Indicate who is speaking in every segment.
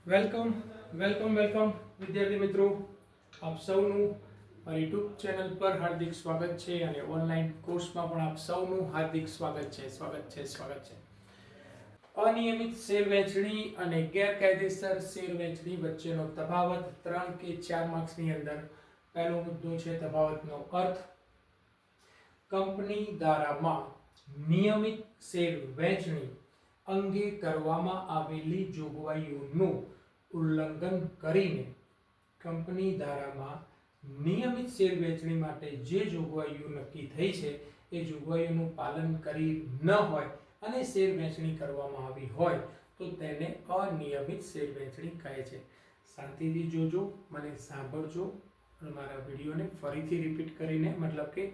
Speaker 1: Welcome welcome વિદ્યાર્થી મિત્રો, આપ સૌનું મારી યુટ્યુબ ચેનલ પર હાર્દિક સ્વાગત છે અને ઓનલાઈન કોર્સમાં પણ આપ સૌનું હાર્દિક સ્વાગત છે. અનિયમિત શેર વેચણી અને ગેરકાયદેસર શેર વેચણી વચ્ચેનો તફાવત 3 કે 4 માર્ક્સની અંદર પહેલો મુદ્દો છે તફાવતનો અર્થ. કંપની ધારામાં નિયમિત શેર વેચણી અંગે કરવામાં આવેલી જોગવાઈઓનું ઉલ્લંઘન કરીને કંપની ધારામાં નિયમિત શેર વેચણી માટે જે જોગવાઈઓ નક્કી થઈ છે એ જોગવાઈઓનું પાલન કરી ન હોય અને શેર વેચણી કરવામાં આવી હોય તો તેને અનિયમિત શેર વેચણી કહે છે. શાંતિથી જોજો, મને સાંભળજો અને મારા વિડીયોને ફરીથી રિપીટ કરીને મતલબ કે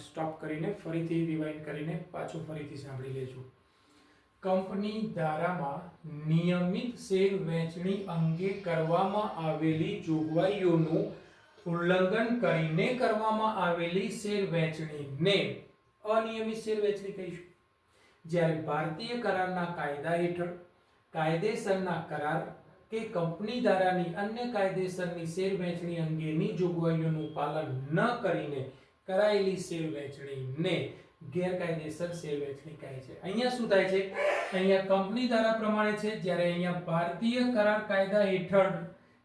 Speaker 1: સ્ટોપ કરીને ફરીથી રિવાઇન્ડ કરીને પાછું ફરીથી સાંભળી લેજો. કંપની ધારામાં નિયમિત શેર વેચણી અંગે કરવામાં આવેલી જોગવાઈઓનું ઉલ્લંઘન કરીને કરવામાં આવેલી શેર વેચણીને અનિયમિત શેર વેચણી કહીશું. જ્યારે ભારતીય કરારના કાયદા હેઠળ કાયદેસરના કરાર કે કંપની ધારાની અન્ય કાયદેસરની શેર વેચણી અંગેની જોગવાઈઓનું પાલન ન કરીને કરાયેલી શેર વેચણીને ગેરકાયદેસર શેર વેચણી કહે છે. અહીંયા શું થાય છે? અહીંયા કંપની ધારા પ્રમાણે છે, જ્યારે અહીંયા ભારતીય કરાર કાયદા હેઠળ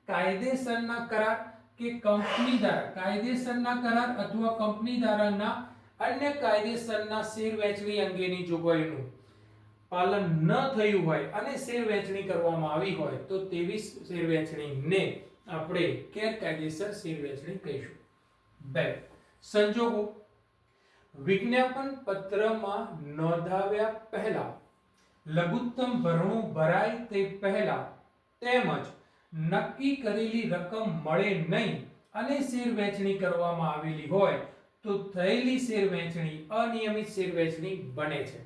Speaker 1: કાયદેસરના કરાર કે કંપની ધારા કાયદેસરના કરાર અથવા કંપની ધારાના અન્ય કાયદેસરના શેર વેચણી અંગેની જોગવાઈઓનું પાલન ન થયું હોય અને શેર વેચણી કરવામાં આવી હોય તો તેવી શેર વેચણીને આપણે ગેરકાયદેસર શેર વેચણી કહીશું. 2. સંજોગો. વિજ્ઞાપન પત્રમાં નોંધાવ્યા પહેલા, લઘુત્તમ ભરણું ભરાય તે પહેલા તેમજ નક્કી કરેલી રકમ મળે નહીં અને શેર વેચણી કરવામાં આવેલી હોય તો થયેલી શેર વેચણી અનિયમિત શેર વેચણી બને છે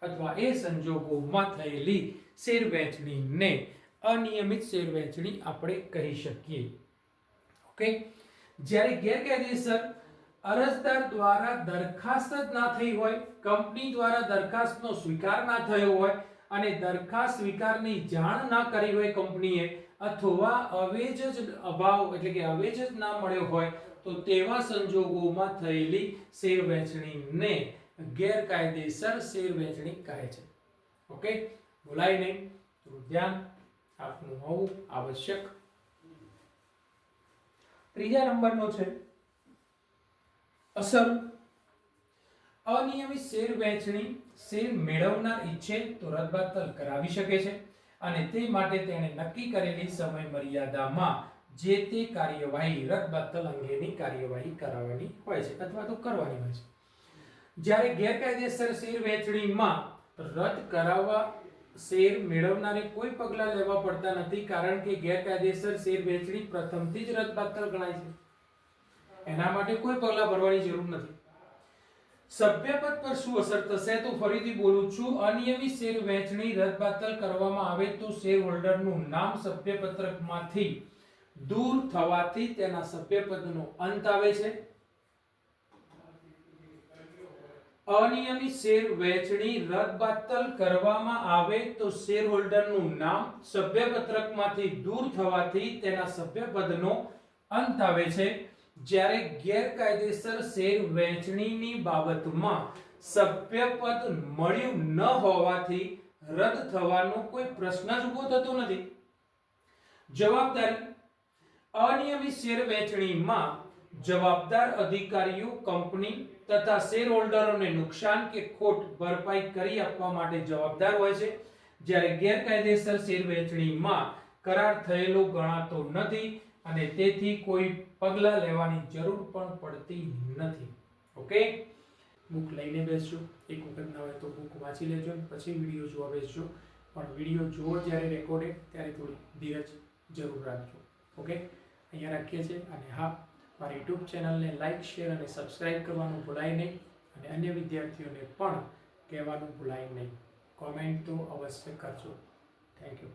Speaker 1: અથવા એ સંજોગોમાં થયેલી શેર વેચણીને અનિયમિત શેર વેચણી આપણે કહી શકીએ. ઓકે. જ્યારે ગેરકાયદેસર અરજદાર દ્વારા દરખાસ્ત જ ના થઈ હોય, કંપની દ્વારા દરખાસ્તનો સ્વીકાર ના થયો હોય અને દરખાસ્ત સ્વીકારની જાણ ના કરી હોય કંપનીએ અથવા અવેજ જ અભાવ એટલે કે અવેજ જ ના મળ્યો હોય તો તેવા સંજોગોમાં થયેલી શેર વેચણીને ગેરકાયદેસર શેર વેચણી કહે છે. ઓકે, ભૂલાય નહીં, થોડું ધ્યાન આપનું હોવું આવશ્યક. ત્રીજા નંબરનો છે અસર. અનિયમિત શેર વેચણી શેર મેળવનાર ઈચ્છે તો રદબાતલ કરાવી શકે છે અને તે માટે તેણે નક્કી કરેલી સમય મર્યાદામાં જે તે કાર્યવાહી રદબાતલ અંગેની કાર્યવાહી કરાવવાની હોય છે અથવા તો કરવાની હોય છે. જ્યારે ગેરકાયદેસર શેર વેચણીમાં રદ કરાવવા શેર મેળવનારે કોઈ પગલાં લેવા પડતા નથી, કારણ કે ગેરકાયદેસર શેર વેચણી પ્રથમથી જ રદબાતલ ગણાય છે. એના માટે કોઈ પગલાં ભરવાની જરૂર નથી. સભ્યપદ પર શું અસર થશે તો ફરીથી બોલું છું, અનિયમિત શેર વેચણી રદબાતલ કરવામાં આવે તો શેર હોલ્ડરનું નામ સભ્યપત્રકમાંથી દૂર થવાથી તેના સભ્યપદનો અંત આવે છે. અનિયમિત શેર વેચણી રદબાતલ કરવામાં આવે તો શેર હોલ્ડરનું નામ સભ્યપત્રકમાંથી દૂર થવાથી તેના સભ્યપદનો અંત આવે છે. જ્યારે ગેરકાયદેસર શેર વેચણીની બાબતમાં સભ્યપદ મળ્યું ન હોવાથી રદ થવાનો કોઈ પ્રશ્ન જ ઊભો થતો નથી. જવાબદારી. અનિયમિત શેર વેચણીમાં જવાબદાર અધિકારીઓ કંપની તથા શેર હોલ્ડરોને નુકસાન કે ખોટ ભરપાઈ કરી આપવા માટે જવાબદાર હોય છે, જ્યારે ગેરકાયદેસર શેર વેચણીમાં કરાર થયેલો ગણાતો નથી અને તેથી કોઈ પગલાં લેવાની જરૂર પણ પડતી નથી. ઓકે, બુક લઈને બેસજો. એક વખત ના હોય તો બુક વાંચી લેજો, પછી વિડીયો જોવા બેસજો. પણ વિડીયો જુઓ જ્યારે રેકોર્ડેડ ત્યારે થોડી ધીરજ જરૂર રાખજો. ઓકે, અહીંયા રાખીએ છીએ. અને હા, મારી યુટ્યુબ ચેનલને લાઇક, શેર અને સબસ્ક્રાઇબ કરવાનું ભૂલાય નહીં અને અન્ય વિદ્યાર્થીઓને પણ કહેવાનું ભૂલાય નહીં. કોમેન્ટ તો અવશ્ય કરજો. Thank you.